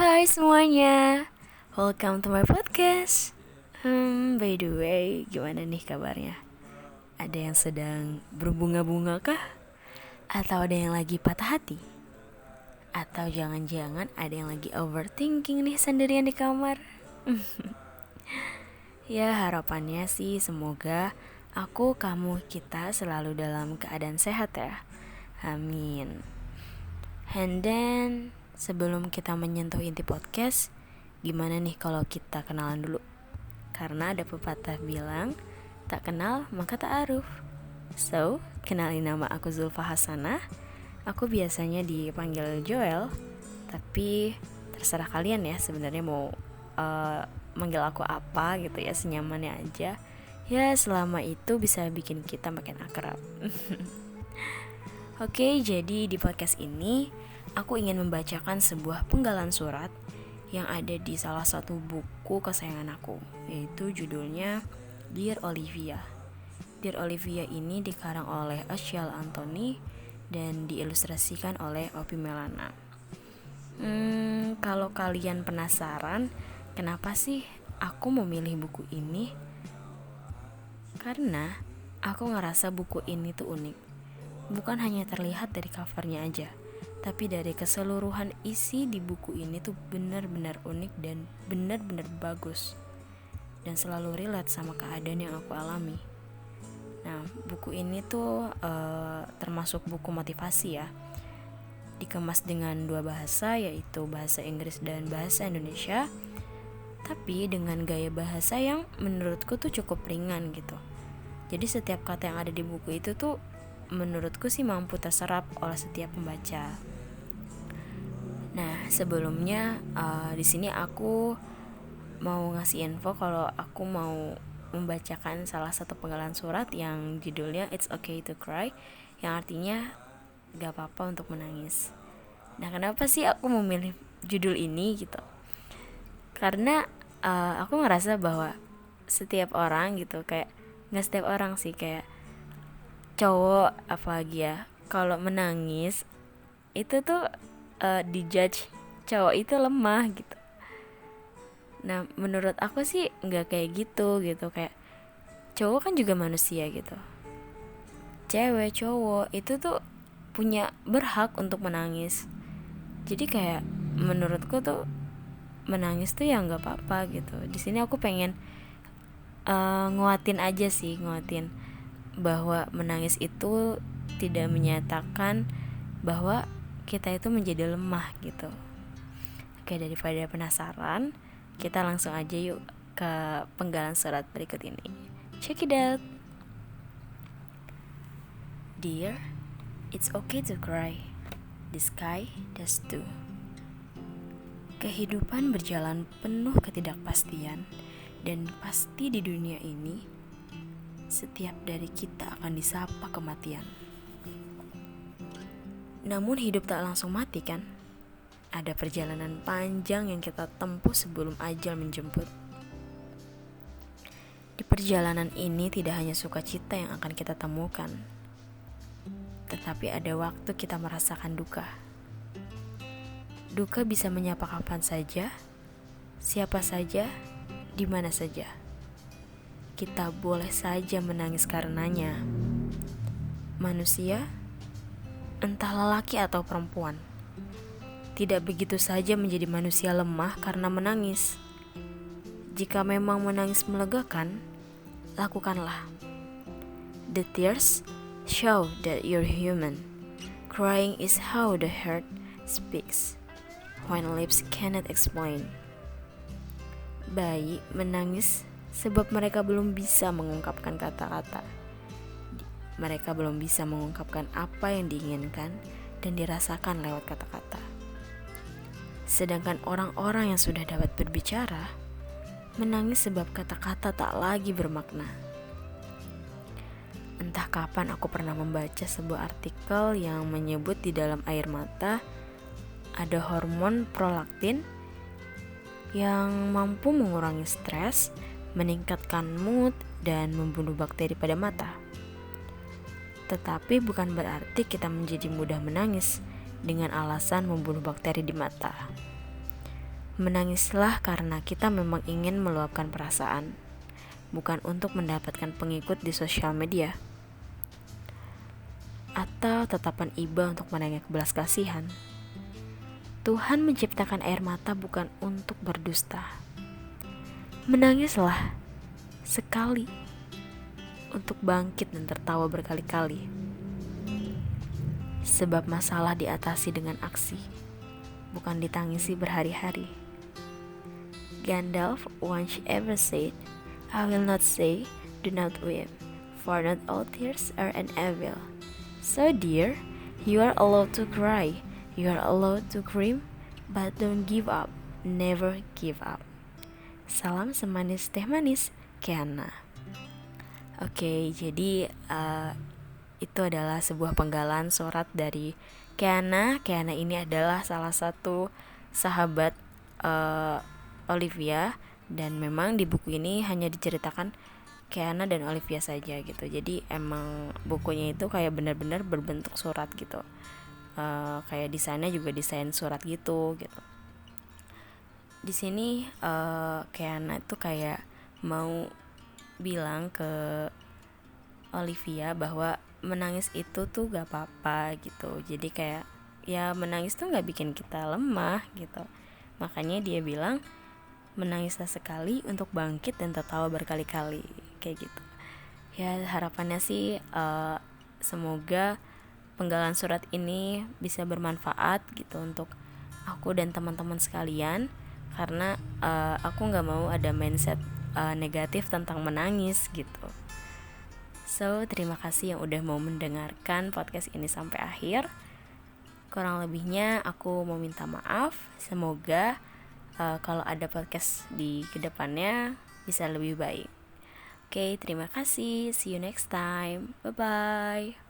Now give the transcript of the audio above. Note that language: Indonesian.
Hai semuanya, welcome to my podcast. By the way, gimana nih kabarnya? Ada yang sedang berbunga-bunga kah? Atau ada yang lagi patah hati? Atau jangan-jangan ada yang lagi overthinking nih sendirian di kamar? Ya harapannya sih semoga aku, kamu, kita selalu dalam keadaan sehat ya. Amin. And then, sebelum kita menyentuh inti podcast, gimana nih kalau kita kenalan dulu? Karena ada pepatah bilang, tak kenal maka tak aruf. So, kenalin, nama aku Zulfa Hasanah. Aku biasanya dipanggil Joel, tapi terserah kalian ya sebenarnya mau manggil aku apa gitu ya, senyamannya aja. Ya selama itu bisa bikin kita makin akrab. Oke, jadi di podcast ini aku ingin membacakan sebuah penggalan surat yang ada di salah satu buku kesayangan aku, yaitu judulnya Dear Olivia. Dear Olivia ini dikarang oleh Ashiel Anthony dan diilustrasikan oleh Opi Melana. Kalau kalian penasaran kenapa sih aku memilih buku ini, karena aku ngerasa buku ini tuh unik. Bukan hanya terlihat dari covernya aja, tapi dari keseluruhan isi di buku ini tuh benar-benar unik dan benar-benar bagus, dan selalu relate sama keadaan yang aku alami. Nah, buku ini tuh termasuk buku motivasi ya, dikemas dengan dua bahasa, yaitu bahasa Inggris dan bahasa Indonesia, tapi dengan gaya bahasa yang menurutku tuh cukup ringan gitu. Jadi setiap kata yang ada di buku itu tuh menurutku sih mampu terserap oleh setiap pembaca. Nah, sebelumnya di sini aku mau ngasih info kalau aku mau membacakan salah satu penggalan surat yang judulnya It's Okay to Cry, yang artinya gak apa-apa untuk menangis. Nah, kenapa sih aku memilih judul ini gitu? Karena aku ngerasa bahwa setiap orang gitu, kayak gak setiap orang sih, kayak cowok apalagi ya, kalau menangis itu tuh dijudge cowok itu lemah gitu. Nah, menurut aku sih nggak kayak gitu kayak cowok kan juga manusia gitu. Cewek, cowok itu tuh punya berhak untuk menangis. Jadi kayak menurutku tuh menangis tuh ya nggak apa-apa gitu. Di sini aku pengen nguatin aja sih, nguatin bahwa menangis itu tidak menyatakan bahwa kita itu menjadi lemah gitu. Oke, daripada penasaran, kita langsung aja yuk ke penggalan surat berikut ini. Check it out. Dear, it's okay to cry. The sky does too. Kehidupan berjalan penuh ketidakpastian, dan pasti di dunia ini setiap dari kita akan disapa kematian. Namun hidup tak langsung mati kan? Ada perjalanan panjang yang kita tempuh sebelum ajal menjemput. Di perjalanan ini tidak hanya sukacita yang akan kita temukan, tetapi ada waktu kita merasakan duka. Duka bisa menyapa kapan saja, siapa saja, di mana saja. Kita boleh saja menangis karenanya. Manusia, entah lelaki atau perempuan, tidak begitu saja menjadi manusia lemah karena menangis. Jika memang menangis melegakan, lakukanlah. The tears show that you're human. Crying is how the heart speaks when lips cannot explain. Bayi menangis sebab mereka belum bisa mengungkapkan kata-kata. Mereka belum bisa mengungkapkan apa yang diinginkan dan dirasakan lewat kata-kata. Sedangkan orang-orang yang sudah dapat berbicara menangis sebab kata-kata tak lagi bermakna. Entah kapan aku pernah membaca sebuah artikel yang menyebut di dalam air mata ada hormon prolaktin yang mampu mengurangi stres, meningkatkan mood, dan membunuh bakteri pada mata. Tetapi bukan berarti kita menjadi mudah menangis dengan alasan membunuh bakteri di mata. Menangislah karena kita memang ingin meluapkan perasaan, bukan untuk mendapatkan pengikut di sosial media atau tatapan iba untuk menengok belas kasihan. Tuhan menciptakan air mata bukan untuk berdusta. Menangislah sekali untuk bangkit dan tertawa berkali-kali. Sebab masalah diatasi dengan aksi, bukan ditangisi berhari-hari. Gandalf once ever said, I will not say, do not weep, for not all tears are an evil. So dear, you are allowed to cry, you are allowed to scream, but don't give up, never give up. Salam semanis teh manis, Kiana. Oke, jadi itu adalah sebuah penggalan surat dari Kiana. Kiana ini adalah salah satu sahabat Olivia, dan memang di buku ini hanya diceritakan Kiana dan Olivia saja gitu. Jadi emang bukunya itu kayak benar-benar berbentuk surat gitu. Kayak desainnya juga desain surat gitu. Di sini Kiana itu kayak mau bilang ke Olivia bahwa menangis itu tuh gak apa-apa gitu. Jadi kayak ya menangis tuh gak bikin kita lemah gitu. Makanya dia bilang menangislah sekali untuk bangkit dan tertawa berkali-kali, kayak gitu. Ya harapannya sih semoga penggalan surat ini bisa bermanfaat gitu untuk aku dan teman-teman sekalian, karena aku nggak mau ada mindset negatif tentang menangis gitu. So terima kasih yang udah mau mendengarkan podcast ini sampai akhir. Kurang lebihnya aku mau minta maaf. Semoga kalau ada podcast di kedepannya bisa lebih baik. Oke, terima kasih. See you next time. Bye-bye.